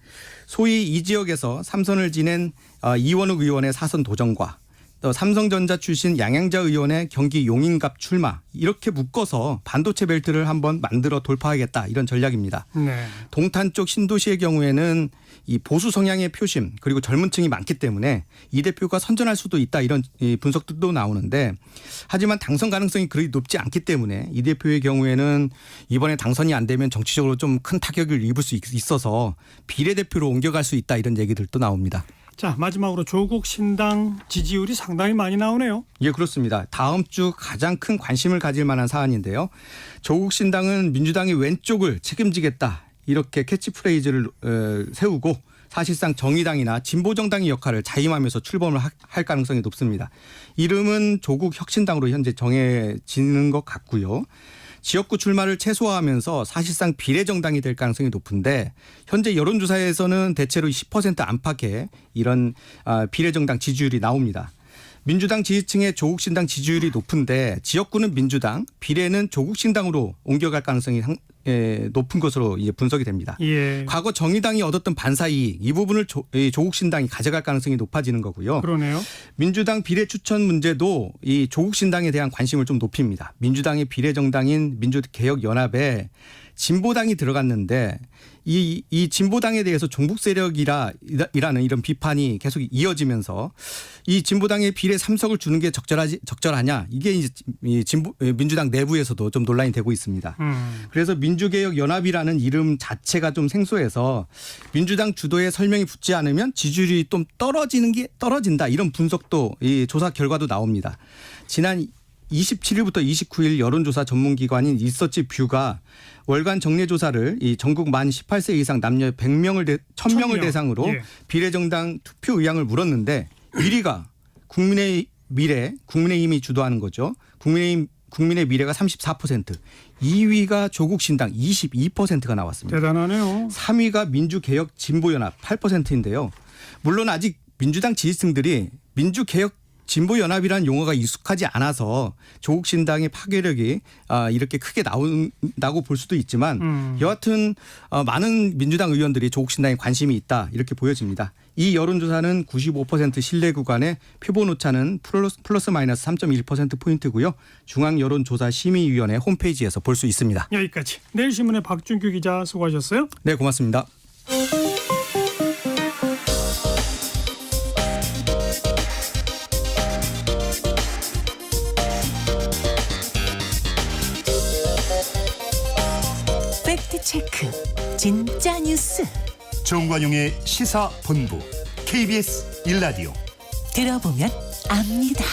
소위 이 지역에서 3선을 지낸 이원욱 의원의 사선 도전과 또 삼성전자 출신 양양자 의원의 경기 용인갑 출마 이렇게 묶어서 반도체 벨트를 한번 만들어 돌파하겠다 이런 전략입니다. 네. 동탄 쪽 신도시의 경우에는 이 보수 성향의 표심 그리고 젊은 층이 많기 때문에 이 대표가 선전할 수도 있다 이런 분석들도 나오는데 하지만 당선 가능성이 그리 높지 않기 때문에 이 대표의 경우에는 이번에 당선이 안 되면 정치적으로 좀 큰 타격을 입을 수 있어서 비례대표로 옮겨갈 수 있다 이런 얘기들도 나옵니다. 자 마지막으로 조국 신당 지지율이 상당히 많이 나오네요. 예, 그렇습니다. 다음 주 가장 큰 관심을 가질 만한 사안인데요. 조국 신당은 민주당의 왼쪽을 책임지겠다 이렇게 캐치프레이즈를 세우고 사실상 정의당이나 진보정당의 역할을 자임하면서 출범을 할 가능성이 높습니다. 이름은 조국 혁신당으로 현재 정해지는 것 같고요. 지역구 출마를 최소화하면서 사실상 비례정당이 될 가능성이 높은데 현재 여론조사에서는 대체로 10% 안팎의 이런 비례정당 지지율이 나옵니다. 민주당 지지층의 조국신당 지지율이 높은데 지역구는 민주당, 비례는 조국신당으로 옮겨갈 가능성이 높은 것으로 이제 분석이 됩니다. 예. 과거 정의당이 얻었던 반사이익 이 부분을 조국신당이 가져갈 가능성이 높아지는 거고요. 그러네요. 민주당 비례 추천 문제도 이 조국신당에 대한 관심을 좀 높입니다. 민주당의 비례정당인 민주개혁연합에 진보당이 들어갔는데 이 진보당에 대해서 종북 세력이라는 이런 비판이 계속 이어지면서 이 진보당에 비례 3석을 주는 게 적절하냐 이게 이제 민주당 내부에서도 좀 논란이 되고 있습니다. 그래서 민주개혁연합이라는 이름 자체가 좀 생소해서 민주당 주도의 설명이 붙지 않으면 지지율이 좀 떨어진다 이런 분석도 이 조사 결과도 나옵니다. 지난 27일부터 29일 여론조사 전문기관인 리서치 뷰가 월간 정례조사를 이 전국 만 18세 이상 남녀 1000명을 대상으로 예. 비례정당 투표 의향을 물었는데 1위가 국민의힘이 주도하는 거죠. 국민의 미래가 34%, 2위가 조국신당 22%가 나왔습니다. 대단하네요. 3위가 민주개혁 진보연합 8%인데요. 물론 아직 민주당 지지층들이 민주개혁 진보연합이라는 용어가 익숙하지 않아서 조국신당의 파괴력이 이렇게 크게 나온다고 볼 수도 있지만 여하튼 많은 민주당 의원들이 조국신당에 관심이 있다 이렇게 보여집니다. 이 여론조사는 95% 신뢰 구간에 표본 오차는 플러스 마이너스 3.1%포인트고요. 중앙여론조사심의위원회 홈페이지에서 볼 수 있습니다. 여기까지. 내일신문의 박준규 기자 수고하셨어요. 네, 고맙습니다. 팩트 체크. 진짜 뉴스. 정관용의 시사본부 KBS 1라디오. 들어보면 압니다.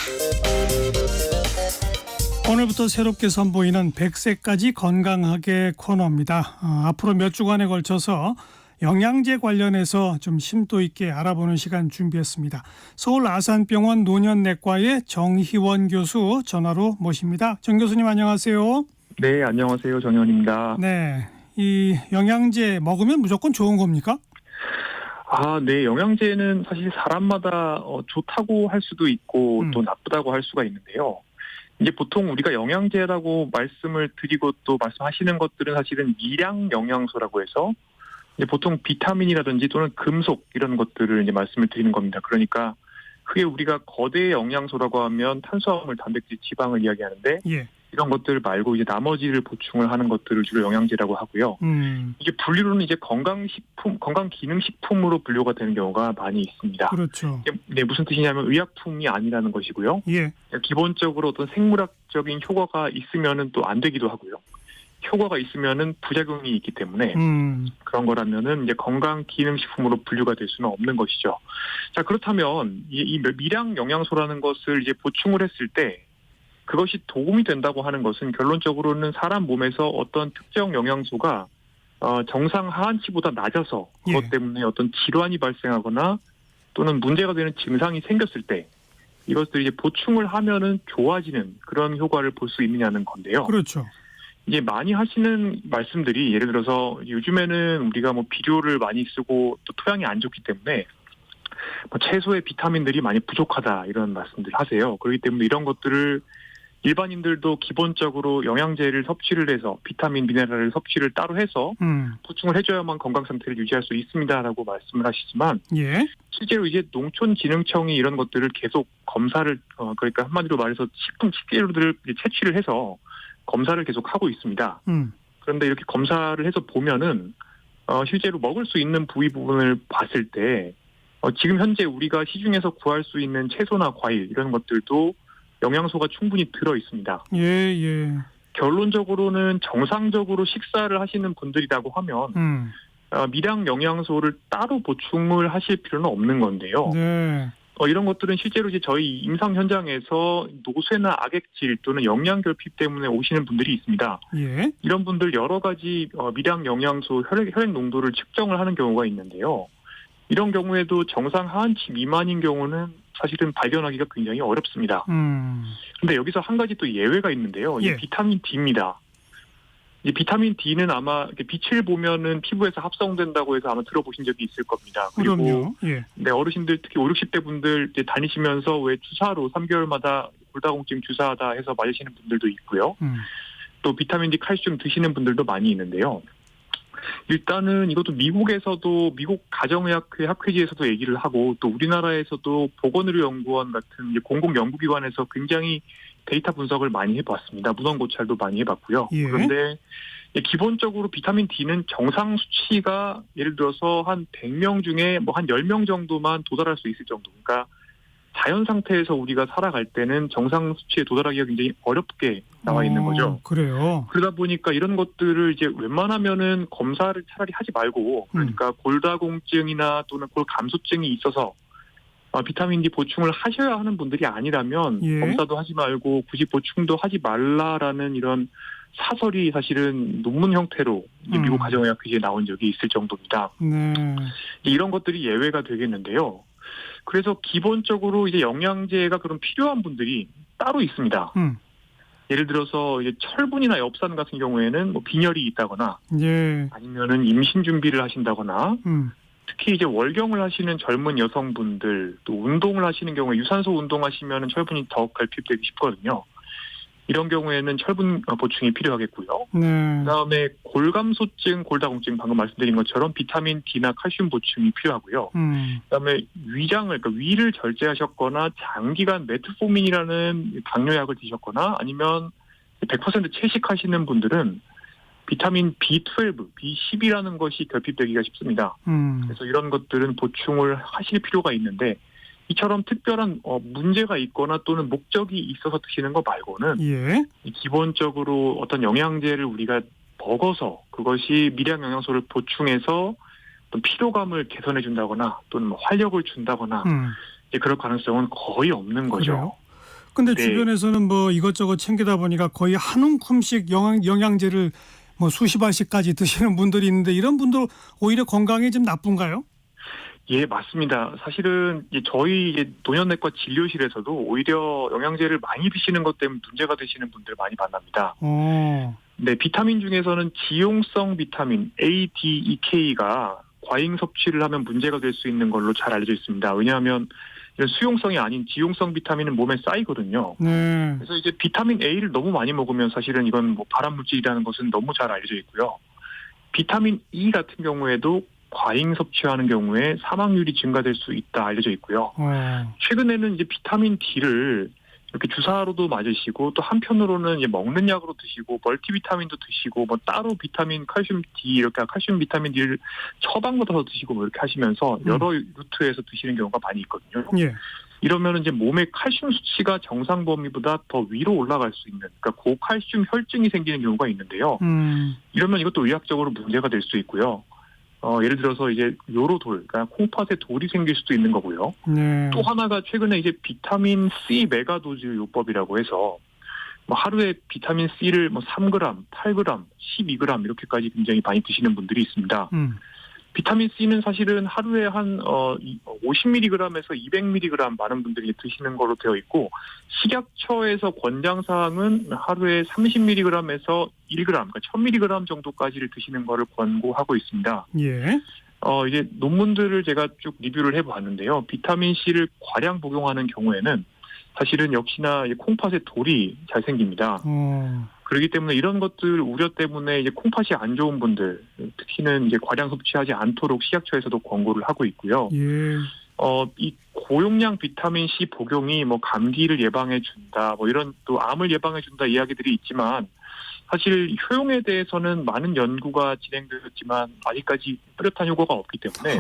오늘부터 새롭게 선보이는 100세까지 건강하게 코너입니다. 앞으로 몇 주간에 걸쳐서 영양제 관련해서 좀 심도 있게 알아보는 시간 준비했습니다. 서울 아산병원 노년내과의 정희원 교수 전화로 모십니다. 정 교수님 안녕하세요. 네, 안녕하세요. 정희원입니다. 네, 이 영양제 먹으면 무조건 좋은 겁니까? 네, 영양제는 사실 사람마다 좋다고 할 수도 있고 또 나쁘다고 할 수가 있는데요. 이제 보통 우리가 영양제라고 말씀을 드리고 또 말씀하시는 것들은 사실은 미량 영양소라고 해서 이제 보통 비타민이라든지 또는 금속 이런 것들을 이제 말씀을 드리는 겁니다. 그러니까 크게 우리가 거대 영양소라고 하면 탄수화물, 단백질, 지방을 이야기하는데 예. 이런 것들 말고 이제 나머지를 보충을 하는 것들을 주로 영양제라고 하고요. 이게 분류로는 이제 건강식품, 건강기능식품으로 분류가 되는 경우가 많이 있습니다. 그렇죠. 네, 무슨 뜻이냐면 의약품이 아니라는 것이고요. 예. 기본적으로 어떤 생물학적인 효과가 있으면은 또 안 되기도 하고요. 효과가 있으면은 부작용이 있기 때문에 그런 거라면은 이제 건강기능식품으로 분류가 될 수는 없는 것이죠. 자, 그렇다면 이 미량 영양소라는 것을 이제 보충을 했을 때 그것이 도움이 된다고 하는 것은 결론적으로는 사람 몸에서 어떤 특정 영양소가 정상 하한치보다 낮아서 그것 때문에 어떤 질환이 발생하거나 또는 문제가 되는 증상이 생겼을 때 이것들 이제 보충을 하면은 좋아지는 그런 효과를 볼 수 있느냐는 건데요. 그렇죠. 이제 많이 하시는 말씀들이 예를 들어서 요즘에는 우리가 뭐 비료를 많이 쓰고 또 토양이 안 좋기 때문에 채소의 비타민들이 많이 부족하다 이런 말씀들 하세요. 그렇기 때문에 이런 것들을 일반인들도 기본적으로 영양제를 섭취를 해서 비타민, 미네랄을 섭취를 따로 해서 보충을 해줘야만 건강 상태를 유지할 수 있습니다라고 말씀을 하시지만 예. 실제로 이제 농촌진흥청이 이런 것들을 계속 검사를 그러니까 한마디로 말해서 식재료들을 채취를 해서 검사를 계속 하고 있습니다. 그런데 이렇게 검사를 해서 보면은 실제로 먹을 수 있는 부분을 봤을 때 지금 현재 우리가 시중에서 구할 수 있는 채소나 과일 이런 것들도 영양소가 충분히 들어 있습니다. 예. 결론적으로는 정상적으로 식사를 하시는 분들이라고 하면 미량 영양소를 따로 보충을 하실 필요는 없는 건데요. 네. 이런 것들은 실제로 이제 저희 임상 현장에서 노쇠나 악액질 또는 영양 결핍 때문에 오시는 분들이 있습니다. 예. 이런 분들 여러 가지 미량 영양소 혈액 농도를 측정을 하는 경우가 있는데요. 이런 경우에도 정상 하한치 미만인 경우는 사실은 발견하기가 굉장히 어렵습니다. 그런데 여기서 한 가지 또 예외가 있는데요. 예. 이 비타민 D입니다. 이 비타민 D는 아마 빛을 보면은 피부에서 합성된다고 해서 아마 들어보신 적이 있을 겁니다. 그리고 그럼요. 예. 네, 어르신들 특히 50, 60대 분들 이제 다니시면서 왜 주사로 3개월마다 골다공증 주사하다 해서 맞으시는 분들도 있고요. 또 비타민 D, 칼슘 드시는 분들도 많이 있는데요. 일단은 이것도 미국에서도 미국 가정의학회 학회지에서도 얘기를 하고 또 우리나라에서도 보건의료연구원 같은 이제 공공연구기관에서 굉장히 데이터 분석을 많이 해봤습니다. 문헌 고찰도 많이 해봤고요. 예. 그런데 기본적으로 비타민 D는 정상 수치가 예를 들어서 한 100명 중에 뭐 한 10명 정도만 도달할 수 있을 정도. 그러니까 자연 상태에서 우리가 살아갈 때는 정상 수치에 도달하기가 굉장히 어렵게 나와 있는 거죠. 그래요. 그러다 보니까 이런 것들을 이제 웬만하면은 검사를 차라리 하지 말고 그러니까 골다공증이나 또는 골감소증이 있어서 비타민 D 보충을 하셔야 하는 분들이 아니라면 예. 검사도 하지 말고 굳이 보충도 하지 말라라는 이런 사설이 사실은 논문 형태로 미국 가정의학회에 나온 적이 있을 정도입니다. 네. 이런 것들이 예외가 되겠는데요. 그래서 기본적으로 이제 영양제가 그럼 필요한 분들이 따로 있습니다. 예를 들어서 이제 철분이나 엽산 같은 경우에는 뭐 빈혈이 있다거나 예. 아니면은 임신 준비를 하신다거나 특히 이제 월경을 하시는 젊은 여성분들 또 운동을 하시는 경우에 유산소 운동하시면은 철분이 더 결핍되기 쉽거든요. 이런 경우에는 철분 보충이 필요하겠고요. 네. 그다음에 골감소증, 골다공증 방금 말씀드린 것처럼 비타민 D나 칼슘 보충이 필요하고요. 그다음에 그러니까 위를 절제하셨거나 장기간 메트포민이라는 당뇨약을 드셨거나 아니면 100% 채식하시는 분들은 비타민 B12, B10이라는 것이 결핍되기가 쉽습니다. 그래서 이런 것들은 보충을 하실 필요가 있는데 이처럼 특별한 문제가 있거나 또는 목적이 있어서 드시는 거 말고는 예. 기본적으로 어떤 영양제를 우리가 먹어서 그것이 미량 영양소를 보충해서 또 피로감을 개선해 준다거나 또는 뭐 활력을 준다거나 이제 그럴 가능성은 거의 없는 거죠. 그래요? 근데 네. 주변에서는 뭐 이것저것 챙기다 보니까 거의 한 움큼씩 영양제를 뭐 수십 알씩까지 드시는 분들이 있는데 이런 분들 오히려 건강에 좀 나쁜가요? 예, 맞습니다. 사실은 이제 저희 이제 노년내과 진료실에서도 오히려 영양제를 많이 드시는 것 때문에 문제가 되시는 분들 많이 만납니다. 네, 비타민 중에서는 지용성 비타민 A, D, E, K가 과잉 섭취를 하면 문제가 될 수 있는 걸로 잘 알려져 있습니다. 왜냐하면 이런 수용성이 아닌 지용성 비타민은 몸에 쌓이거든요. 네. 그래서 이제 비타민 A를 너무 많이 먹으면 사실은 이건 뭐 발암 물질이라는 것은 너무 잘 알려져 있고요. 비타민 E 같은 경우에도 과잉 섭취하는 경우에 사망률이 증가될 수 있다 알려져 있고요. 최근에는 이제 비타민 D를 이렇게 주사로도 맞으시고 또 한편으로는 이제 먹는 약으로 드시고 멀티비타민도 드시고 뭐 따로 비타민 칼슘 D 이렇게 칼슘 비타민 D를 처방받아서 드시고 뭐 이렇게 하시면서 여러 루트에서 드시는 경우가 많이 있거든요. 예. 이러면 이제 몸의 칼슘 수치가 정상 범위보다 더 위로 올라갈 수 있는 그러니까 고칼슘 혈증이 생기는 경우가 있는데요. 이러면 이것도 의학적으로 문제가 될 수 있고요. 예를 들어서 이제 요로돌, 그러니까 콩팥에 돌이 생길 수도 있는 거고요. 네. 또 하나가 최근에 이제 비타민 C 메가도즈 요법이라고 해서 뭐 하루에 비타민 C를 뭐 3g, 8g, 12g 이렇게까지 굉장히 많이 드시는 분들이 있습니다. 비타민 C는 사실은 하루에 한 50mg에서 200mg 많은 분들이 드시는 걸로 되어 있고 식약처에서 권장사항은 하루에 30mg에서 1g, 그러니까 1000mg 정도까지를 드시는 거를 권고하고 있습니다. 예. 이제 논문들을 제가 쭉 리뷰를 해봤는데요. 비타민 C를 과량 복용하는 경우에는 사실은 역시나 콩팥에 돌이 잘 생깁니다. 그렇기 때문에 이런 것들 우려 때문에 이제 콩팥이 안 좋은 분들, 특히는 이제 과량 섭취하지 않도록 식약처에서도 권고를 하고 있고요. 예. 이 고용량 비타민 C 복용이 뭐 감기를 예방해 준다, 뭐 이런 또 암을 예방해 준다 이야기들이 있지만 사실 효용에 대해서는 많은 연구가 진행되었지만 아직까지 뚜렷한 효과가 없기 때문에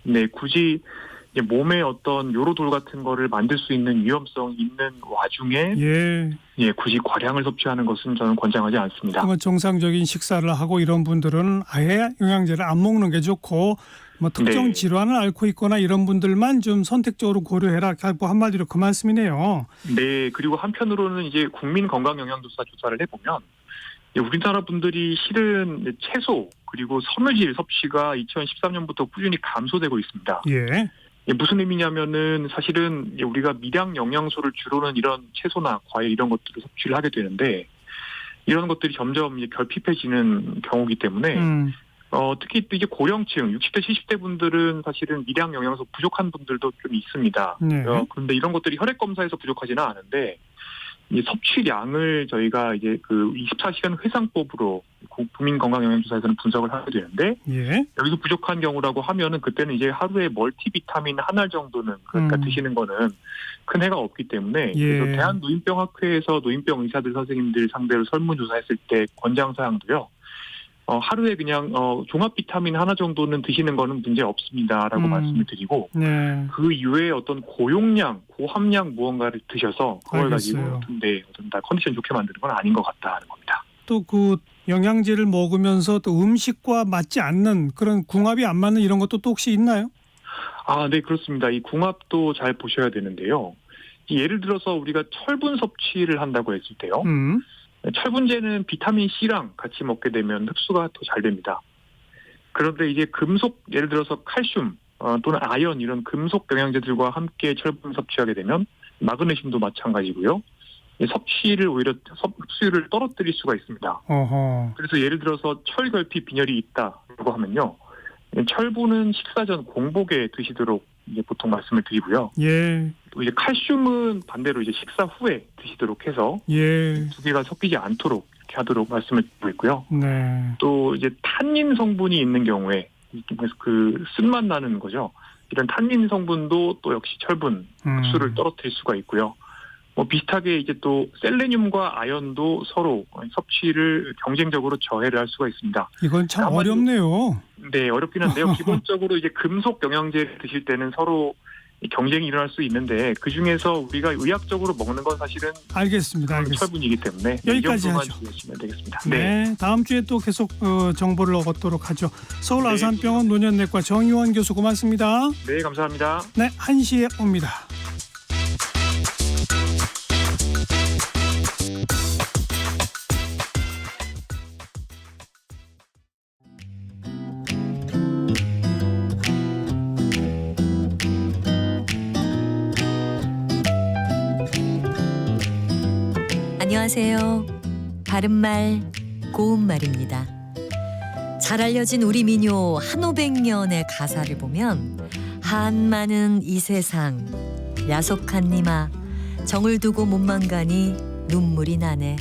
네, 굳이 몸에 어떤 요로돌 같은 거를 만들 수 있는 위험성이 있는 와중에 굳이 과량을 섭취하는 것은 저는 권장하지 않습니다. 그러면 정상적인 식사를 하고 이런 분들은 아예 영양제를 안 먹는 게 좋고 뭐 특정 질환을 앓고 있거나 이런 분들만 좀 선택적으로 고려해라. 한마디로 그 말씀이네요. 네, 그리고 한편으로는 이제 국민건강영양조사 조사를 해보면 우리나라 분들이 실은 채소 그리고 섬유질 섭취가 2013년부터 꾸준히 감소되고 있습니다. 예. 무슨 의미냐면은 사실은 우리가 미량 영양소를 주로는 이런 채소나 과일 이런 것들을 섭취를 하게 되는데 이런 것들이 점점 이제 결핍해지는 경우이기 때문에 특히 또 이제 고령층 60대 70대 분들은 사실은 미량 영양소 부족한 분들도 좀 있습니다. 그런데 이런 것들이 혈액 검사에서 부족하지는 않은데 이 섭취량을 저희가 이제 그 24시간 회상법으로 국민건강영양조사에서는 분석을 하게 되는데 여기서 부족한 경우라고 하면은 그때는 이제 하루에 멀티비타민 한 알 정도는 그러니까 드시는 거는 큰 해가 없기 때문에 그래서 대한노인병학회에서 노인병 의사들 선생님들 상대로 설문조사했을 때 권장사항도요. 하루에 그냥 종합 비타민 하나 정도는 드시는 거는 문제 없습니다라고 말씀을 드리고 그 이외에 어떤 고용량, 고함량 무언가를 드셔서 그걸 가지고 어떤 컨디션 좋게 만드는 건 아닌 것 같다는 겁니다. 또 그 영양제를 먹으면서 또 음식과 맞지 않는 그런 궁합이 안 맞는 이런 것도 또 혹시 있나요? 네, 그렇습니다. 이 궁합도 잘 보셔야 되는데요. 예를 들어서 우리가 철분 섭취를 한다고 했을 때요. 철분제는 비타민 C랑 같이 먹게 되면 흡수가 더 잘 됩니다. 그런데 이제 금속, 예를 들어서 칼슘 또는 아연 이런 금속 영양제들과 함께 철분 섭취하게 되면 마그네슘도 마찬가지고요. 섭취를 오히려 흡수율을 떨어뜨릴 수가 있습니다. 그래서 예를 들어서 철결핍 빈혈이 있다고 하면요. 철분은 식사 전 공복에 드시도록 이제 보통 말씀을 드리고요. 또 이제 칼슘은 반대로 이제 식사 후에 드시도록 해서 두 개가 섞이지 않도록 이렇게 하도록 말씀을 드리고 있고요. 또 이제 탄닌 성분이 있는 경우에 그 쓴맛 나는 거죠. 이런 탄닌 성분도 또 역시 철분 흡수를 떨어뜨릴 수가 있고요. 뭐 비슷하게 이제 또 셀레늄과 아연도 서로 섭취를 경쟁적으로 저해를 할 수가 있습니다. 이건 참 어렵네요. 네, 어렵긴 한데요. 기본적으로 이제 금속 영양제 드실 때는 서로 경쟁이 일어날 수 있는데 그 중에서 우리가 의학적으로 먹는 건 사실은 알겠습니다. 철분이기 때문에 여기까지 이 정도만 하죠. 주시면 되겠습니다. 네, 다음 주에 또 계속 정보를 얻도록 하죠. 서울 아산병원 노년내과 정유환 교수 고맙습니다. 네, 감사합니다. 네, 1시에 옵니다. 안녕하세요. 바른말 고운말입니다. 잘 알려진 우리 민요 한오백년의 가사를 보면 한 많은 이 세상 야속한 니마 정을 두고 못만 가니 눈물이 나네